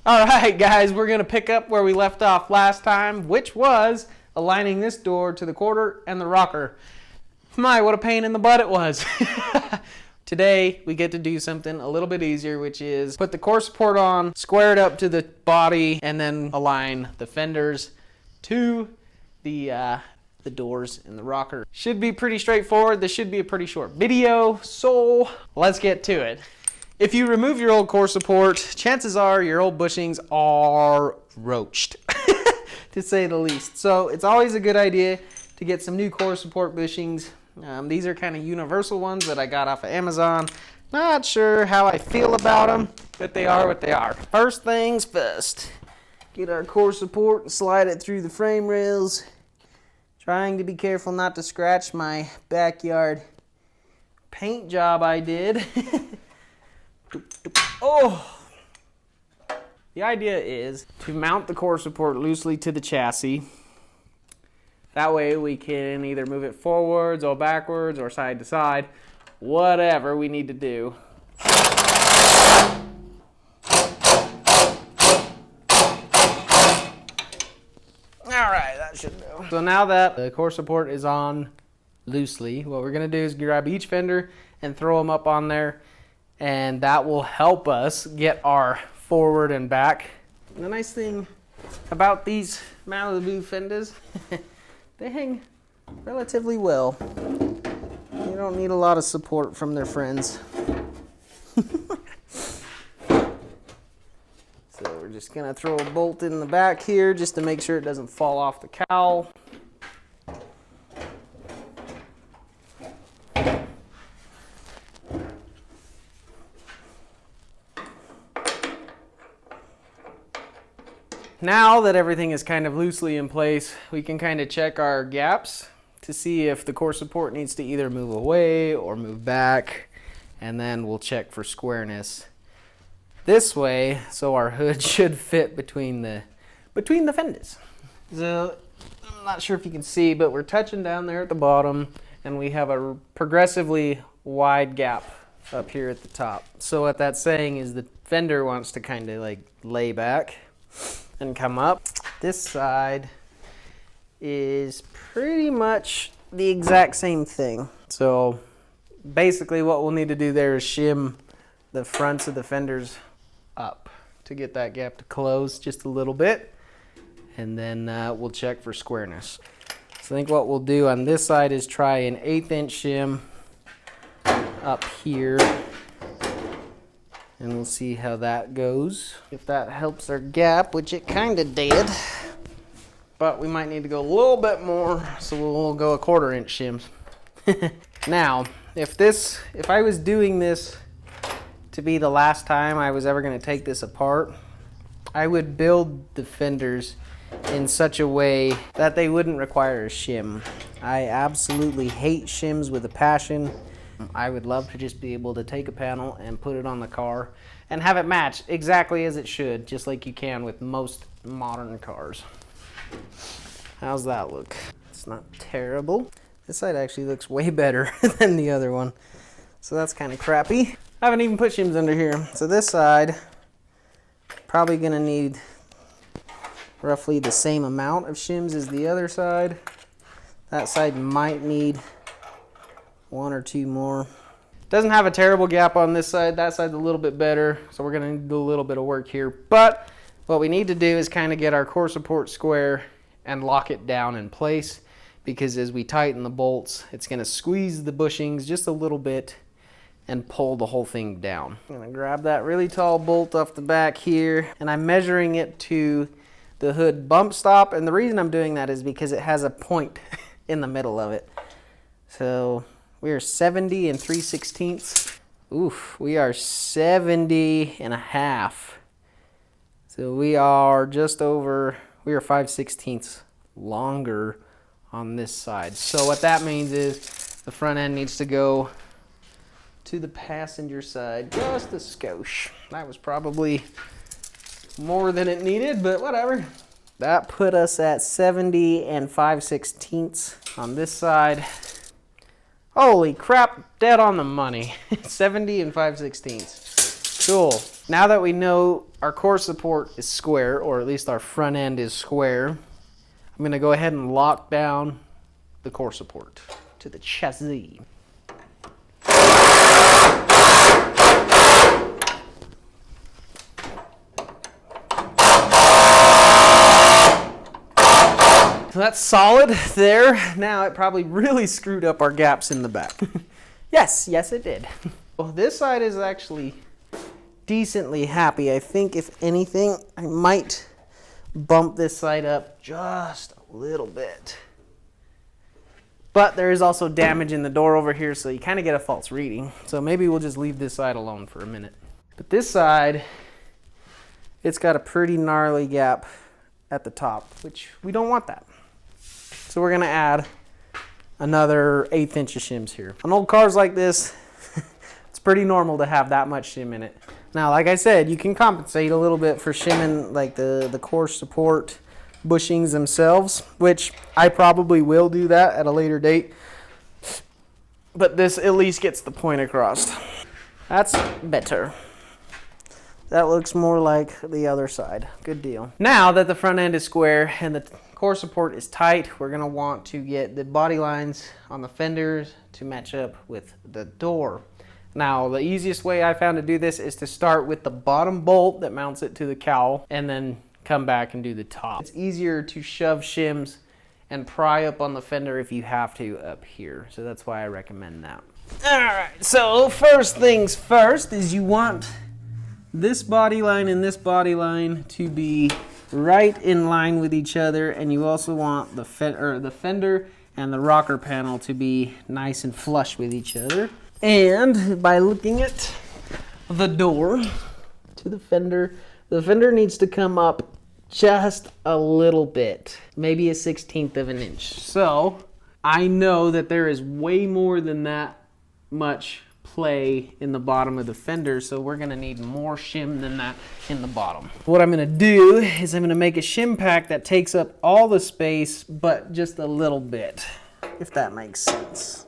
All right, guys, we're going to pick up where we left off last time, which was aligning this door to the quarter and the rocker. My, what a pain in the butt it was. Today, we get to do something a little bit easier, which is put the core support on, square it up to the body, and then align the fenders to the doors and the rocker. Should be pretty straightforward. This should be a pretty short video, so let's get to it. If you remove your old core support, chances are your old bushings are roached, to say the least. So it's always a good idea to get some new core support bushings. These are kind of universal ones that I got off of Amazon. Not sure how I feel about them, but they are what they are. First things first, get our core support and slide it through the frame rails. Trying to be careful not to scratch my backyard paint job I did. Oh! The idea is to mount the core support loosely to the chassis. That way we can either move it forwards or backwards or side to side, whatever we need to do. Alright, that should do. So now that the core support is on loosely, what we're going to do is grab each fender and throw them up on there. And that will help us get our forward and back. And the nice thing about these Malibu fenders, they hang relatively well. You don't need a lot of support from their friends. So we're just gonna throw a bolt in the back here just to make sure it doesn't fall off the cowl. Now that everything is kind of loosely in place, we can kind of check our gaps to see if the core support needs to either move away or move back, and then we'll check for squareness this way, so our hood should fit between the fenders. So I'm not sure if you can see, but we're touching down there at the bottom, and we have a progressively wide gap up here at the top. So what that's saying is the fender wants to kind of like lay back and come up. This side is pretty much the exact same thing. So basically what we'll need to do there is shim the fronts of the fenders up to get that gap to close just a little bit, and then we'll check for squareness. So I think what we'll do on this side is try an 1/8 inch shim up here, and we'll see how that goes. If that helps our gap, which it kind of did, but we might need to go a little bit more, so we'll go a 1/4 inch shims. Now, if I was doing this to be the last time I was ever going to take this apart, I would build the fenders in such a way that they wouldn't require a shim. I absolutely hate shims with a passion. I would love to just be able to take a panel and put it on the car and have it match exactly as it should, just like you can with most modern cars. How's that look? It's not terrible. This side actually looks way better than the other one, so that's kind of crappy. I haven't even put shims under here. So this side, probably gonna need roughly the same amount of shims as the other side. That side might need 1 or 2 more. Doesn't have a terrible gap on this side. That side's a little bit better, so we're gonna need to do a little bit of work here. But what we need to do is kind of get our core support square and lock it down in place, because as we tighten the bolts, it's gonna squeeze the bushings just a little bit and pull the whole thing down. I'm gonna grab that really tall bolt off the back here, and I'm measuring it to the hood bump stop, and the reason I'm doing that is because it has a point in the middle of it. So we are 70 and 3/16. Oof, we are 70 and a half. So we are just over, we are 5/16 longer on this side. So what that means is the front end needs to go to the passenger side just a skosh. That was probably more than it needed, but whatever. That put us at 70 and 5/16 on this side. Holy crap, dead on the money. 70 and 5/16. Cool. Now that we know our core support is square, or at least our front end is square, I'm going to go ahead and lock down the core support to the chassis. So that's solid there. Now it probably really screwed up our gaps in the back. Yes, it did. Well, this side is actually decently happy. I think if anything, I might bump this side up just a little bit. But there is also damage in the door over here, so you kind of get a false reading. So maybe we'll just leave this side alone for a minute. But this side, it's got a pretty gnarly gap at the top, which we don't want that. So we're gonna add another 1/8 inch of shims here. On old cars like this, it's pretty normal to have that much shim in it. Now, like I said, you can compensate a little bit for shimming like the core support bushings themselves, which I probably will do that at a later date. But this at least gets the point across. That's better. That looks more like the other side. Good deal. Now that the front end is square and the core support is tight, we're gonna want to get the body lines on the fenders to match up with the door. Now, the easiest way I found to do this is to start with the bottom bolt that mounts it to the cowl and then come back and do the top. It's easier to shove shims and pry up on the fender if you have to up here. So that's why I recommend that. All right, so first things first is you want this body line and this body line to be right in line with each other, and you also want the fender and the rocker panel to be nice and flush with each other. And by looking at the door to the fender needs to come up just a little bit, maybe a 1/16 of an inch. So I know that there is way more than that much play in the bottom of the fender, so we're gonna need more shim than that in the bottom. What I'm gonna do is I'm gonna make a shim pack that takes up all the space, but just a little bit, if that makes sense.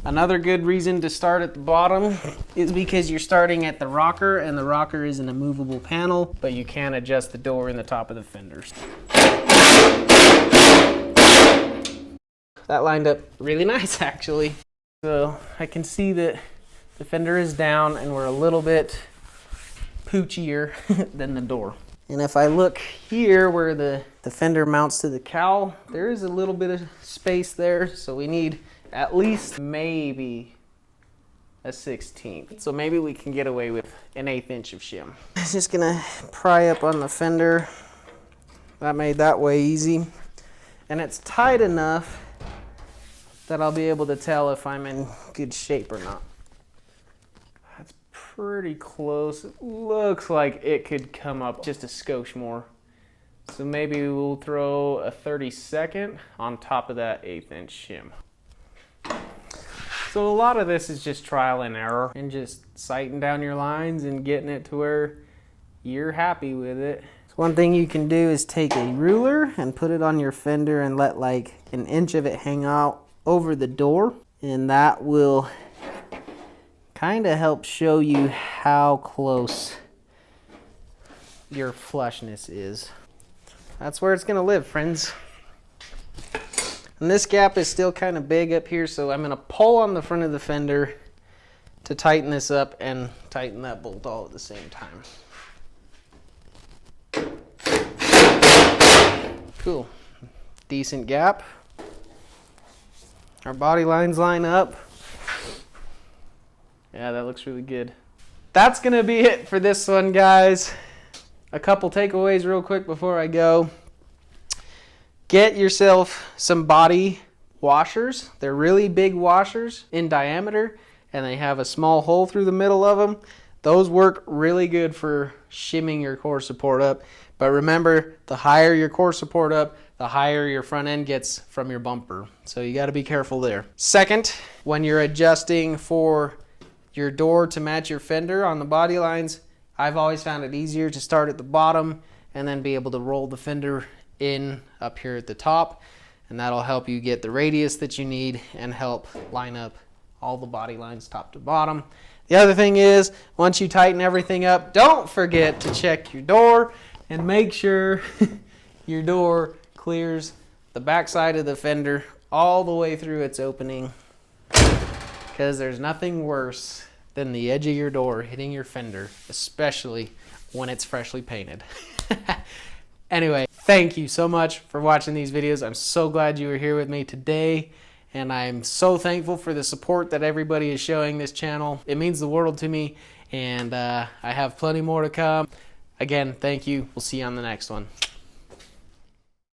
Another good reason to start at the bottom is because you're starting at the rocker, and the rocker is an immovable panel, but you can adjust the door in the top of the fenders. That lined up really nice, actually. So I can see that the fender is down and we're a little bit poochier than the door. And if I look here where the fender mounts to the cowl, there is a little bit of space there, so we need at least maybe a 1/16. So maybe we can get away with an 1/8 inch of shim. I'm just gonna pry up on the fender. That made that way easy. And it's tight enough that I'll be able to tell if I'm in good shape or not. That's pretty close. It looks like it could come up just a skosh more. So maybe we'll throw a 32nd on top of that 1/8 inch shim. So a lot of this is just trial and error and just sighting down your lines and getting it to where you're happy with it. So one thing you can do is take a ruler and put it on your fender and let like 1 inch of it hang out over the door, and that will kind of help show you how close your flushness is. That's where it's gonna live, friends. And this gap is still kind of big up here, so I'm gonna pull on the front of the fender to tighten this up and tighten that bolt all at the same time. Cool, decent gap. Our body lines line up. Yeah, that looks really good. That's gonna be it for this one, guys. A couple takeaways real quick before I go. Get yourself some body washers. They're really big washers in diameter, and they have a small hole through the middle of them. Those work really good for shimming your core support up. But remember, the higher your core support up, the higher your front end gets from your bumper. So you got to be careful there. Second, when you're adjusting for your door to match your fender on the body lines, I've always found it easier to start at the bottom and then be able to roll the fender in up here at the top, and that'll help you get the radius that you need and help line up all the body lines top to bottom. The other thing is, once you tighten everything up, don't forget to check your door and make sure your door clears the backside of the fender all the way through its opening, because there's nothing worse than the edge of your door hitting your fender, especially when it's freshly painted. Anyway, thank you so much for watching these videos. I'm so glad you were here with me today, and I'm so thankful for the support that everybody is showing this channel. It means the world to me, and I have plenty more to come. Again, thank you. We'll see you on the next one.